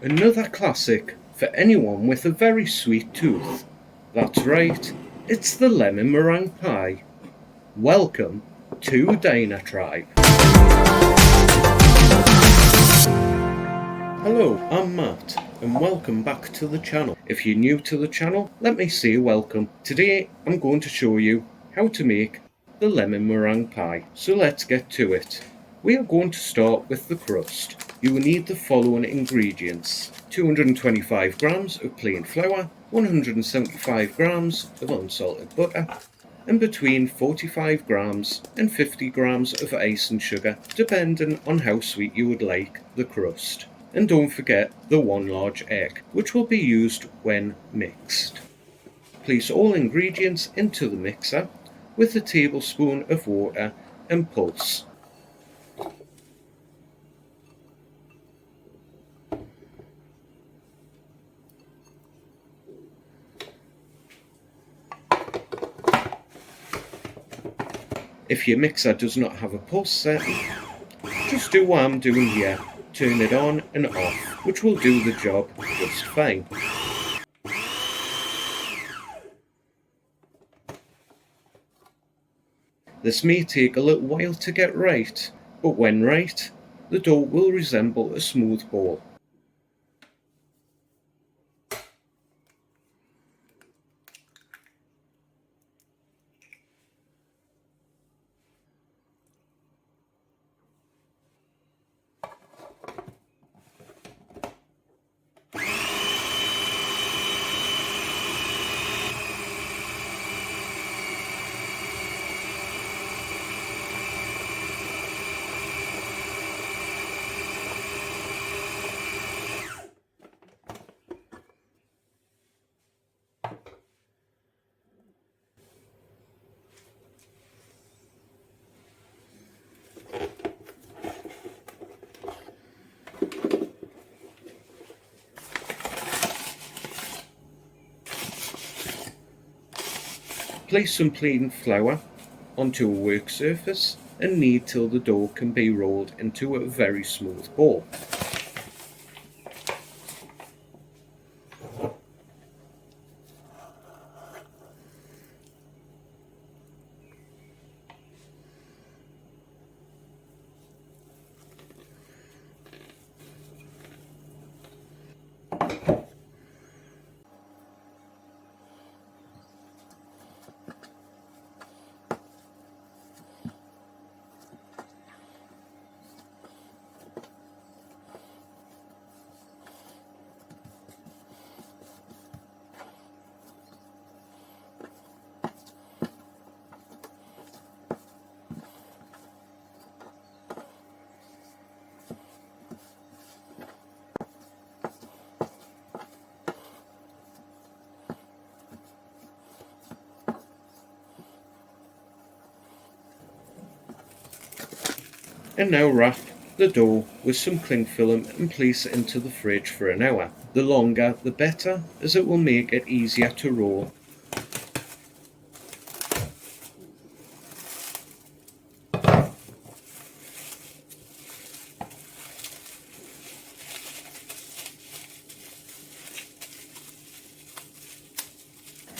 Another classic for anyone with a very sweet tooth. That's right, it's the Lemon Meringue Pie. Welcome to DinerTRIBE. Hello, I'm Matt and welcome back to the channel. If you're new to the channel, let me say welcome. Today I'm going to show you how to make the lemon meringue pie. So let's get to it. We are going to start with the crust. You will need the following ingredients: 225 grams of plain flour, 175 grams of unsalted butter, and between 45 grams and 50 grams of ice and sugar, depending on how sweet you would like the crust. And don't forget the 1 large egg, which will be used when mixed. Place all ingredients into the mixer with a tablespoon of water and pulse. If your mixer does not have a pulse setting, just do what I'm doing here. Turn it on and off, which will do the job just fine. This may take a little while to get right, but when right, the dough will resemble a smooth ball. Place some plain flour onto a work surface and knead till the dough can be rolled into a very smooth ball. And now wrap the dough with some cling film and place it into the fridge for an hour. The longer the better, as it will make it easier to roll.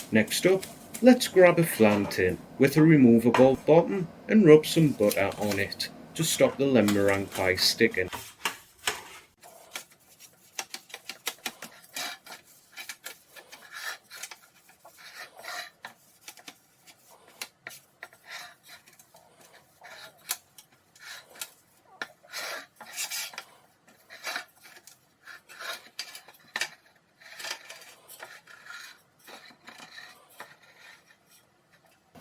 Next up, let's grab a flan tin with a removable bottom and rub some butter on it to stop the lemon meringue pie sticking.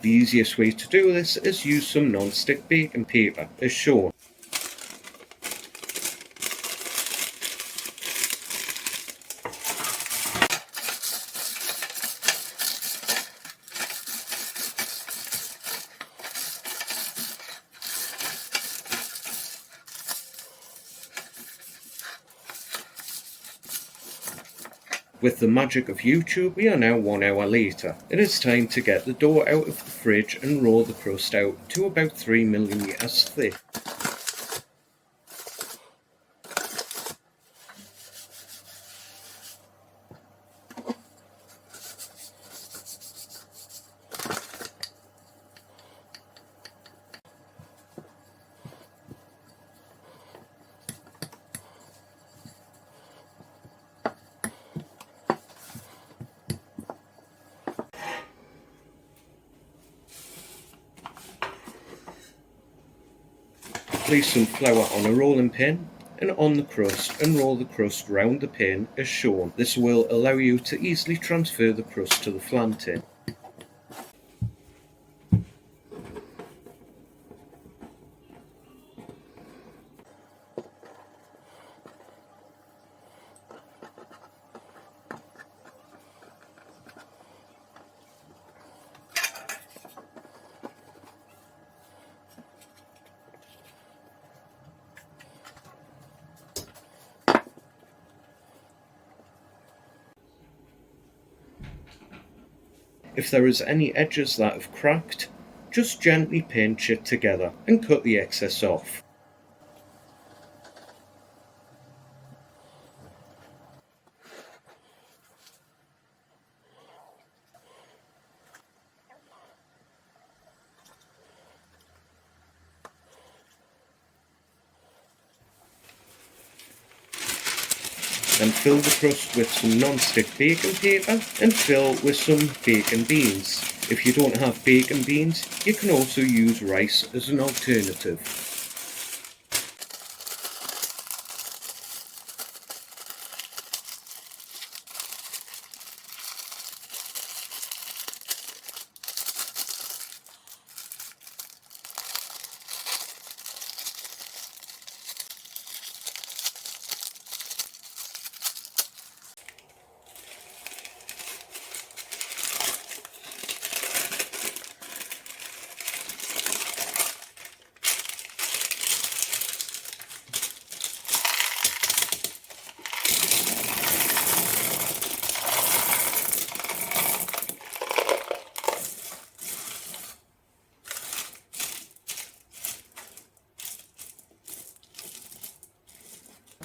The easiest way to do this is use some non-stick baking paper as shown. With the magic of YouTube, we are now 1 hour later. It is time to get the dough out of the fridge and roll the crust out to about 3mm thick. place some flour on a rolling pin and on the crust and roll the crust round the pin as shown. This will allow you to easily transfer the crust to the flan tin. If there is any edges that have cracked, just gently pinch it together and cut the excess off. Then fill the crust with some non-stick baking paper and fill with some bacon beans. If you don't have bacon beans, you can also use rice as an alternative.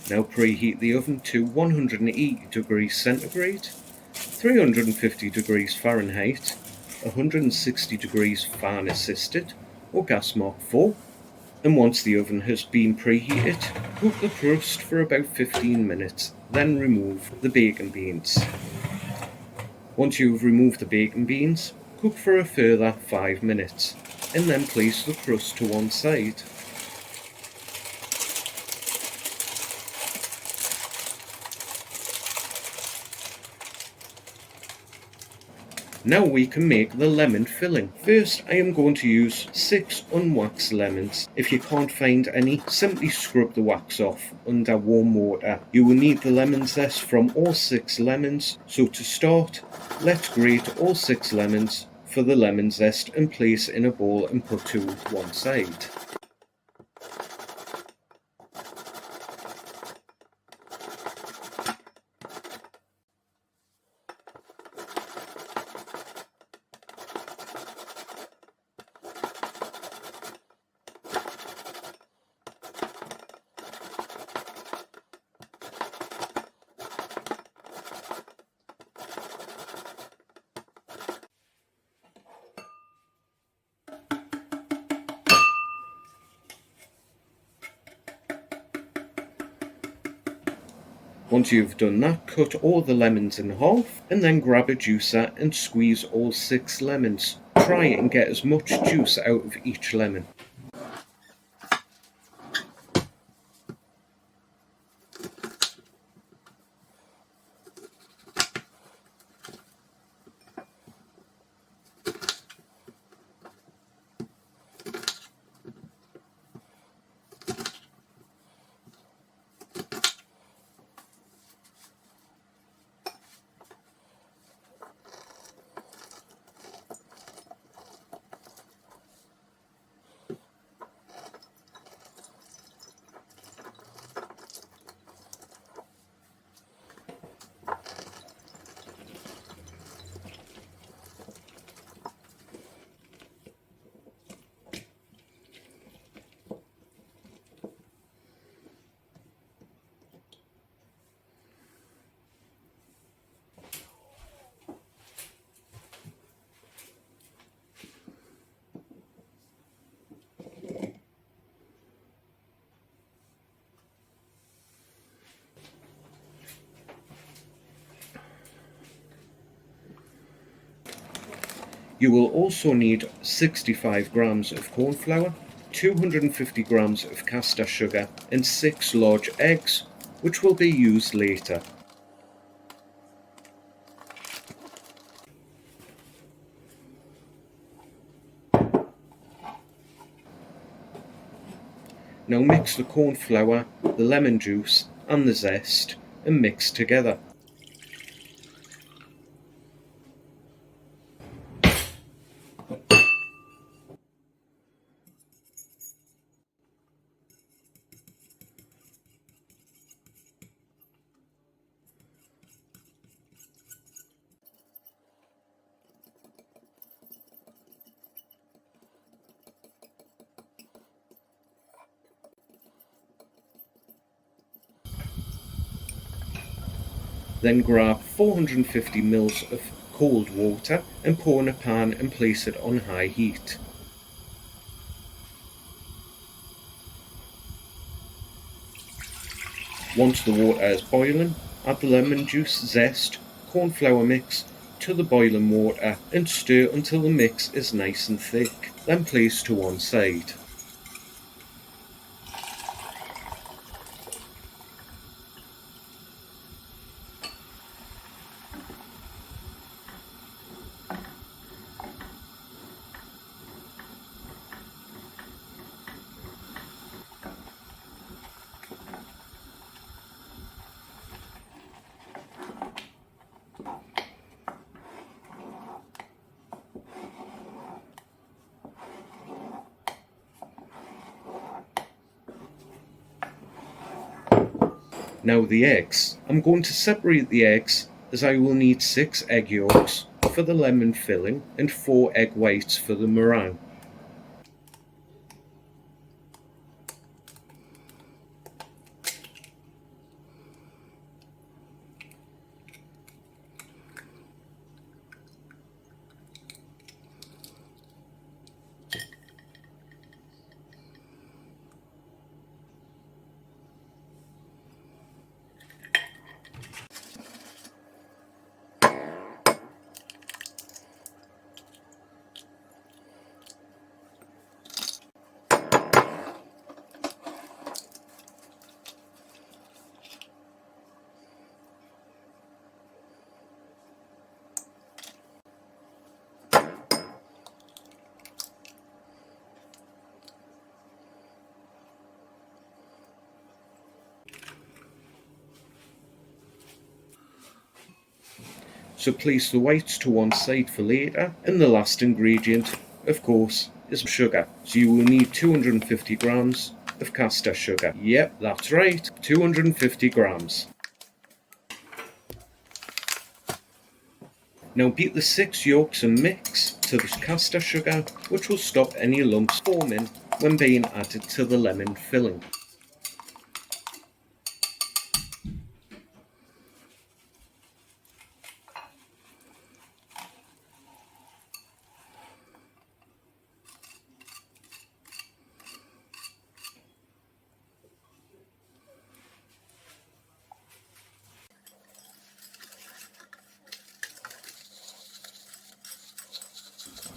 Now preheat the oven to 180 degrees centigrade, 350 degrees Fahrenheit, 160 degrees fan assisted or gas mark 4, and once the oven has been preheated, cook the crust for about 15 minutes, then remove the bacon beans. Once you have removed the bacon beans, cook for a further 5 minutes, and then place the crust to one side. Now we can make the lemon filling. First I am going to use 6 unwaxed lemons. If you can't find any, simply scrub the wax off under warm water. You will need the lemon zest from all 6 lemons. So to start, let's grate all 6 lemons for the lemon zest and place in a bowl and put to one side. Once you've done that, cut all the lemons in half and then grab a juicer and squeeze all 6 lemons. Try and get as much juice out of each lemon. You will also need 65 grams of corn flour, 250 grams of caster sugar and 6 large eggs, which will be used later. Now mix the corn flour, the lemon juice and the zest and mix together. Then grab 450 ml of cold water and pour in a pan and place it on high heat. Once the water is boiling, add the lemon juice, zest, corn flour mix to the boiling water and stir until the mix is nice and thick. Then place to one side. Now the eggs. I'm going to separate the eggs as I will need 6 egg yolks for the lemon filling and 4 egg whites for the meringue. So place the whites to one side for later, and the last ingredient, of course, is sugar. So you will need 250 grams of caster sugar. Yep, that's right, 250 grams. Now beat the 6 yolks and mix to the caster sugar, which will stop any lumps forming when being added to the lemon filling.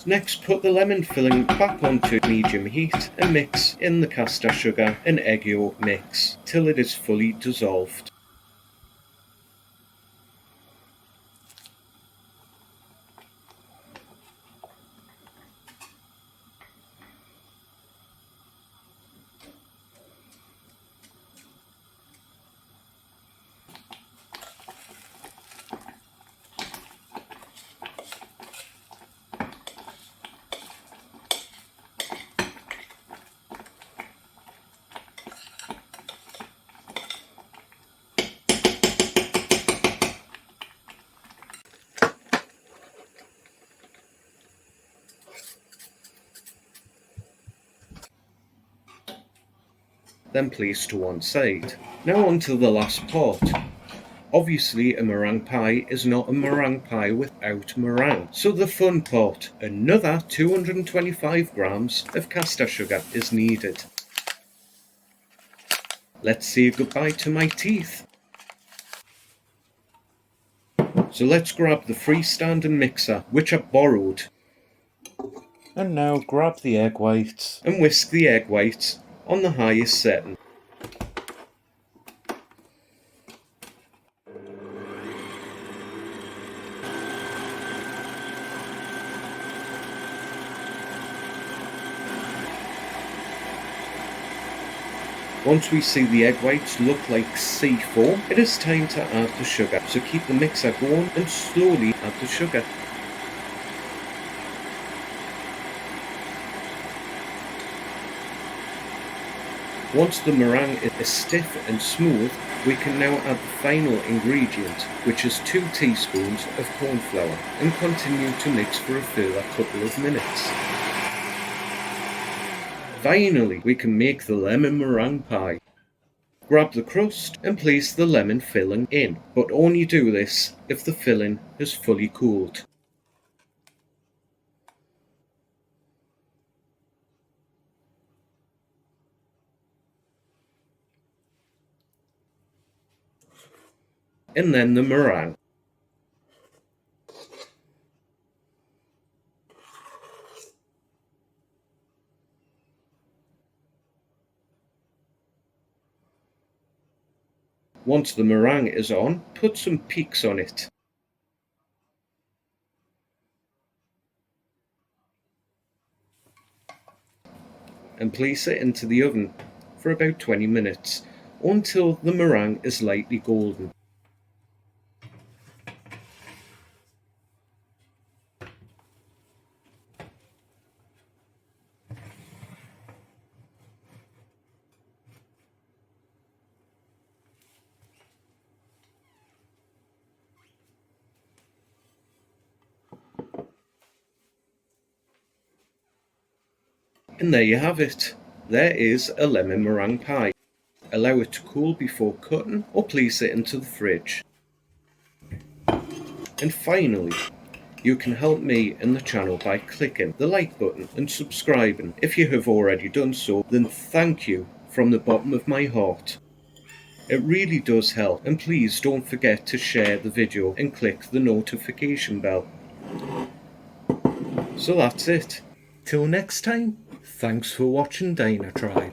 Next, put the lemon filling back onto medium heat and mix in the caster sugar and egg yolk mix till it is fully dissolved. Then place to one side. Now on to the last part. Obviously a meringue pie is not a meringue pie without meringue. So the fun part, another 225 grams of caster sugar is needed. Let's say goodbye to my teeth. So let's grab the freestanding mixer, which I borrowed. And now grab the egg whites and whisk the egg whites on the highest setting. Once we see the egg whites look like sea foam, it is time to add the sugar. So keep the mixer going and slowly add the sugar. Once the meringue is stiff and smooth, we can now add the final ingredient, which is 2 teaspoons of corn flour, and continue to mix for a further couple of minutes. Finally, we can make the lemon meringue pie. Grab the crust and place the lemon filling in, but only do this if the filling is fully cooled. And then the meringue. Once the meringue is on, put some peaks on it. And place it into the oven for about 20 minutes until the meringue is lightly golden. And there you have it. There is a lemon meringue pie. Allow it to cool before cutting or place it into the fridge. And finally, you can help me and the channel by clicking the like button and subscribing. If you have already done so, then thank you from the bottom of my heart. It really does help, and please don't forget to share the video and click the notification bell. So that's it. Till next time, thanks for watching DinerTRIBE.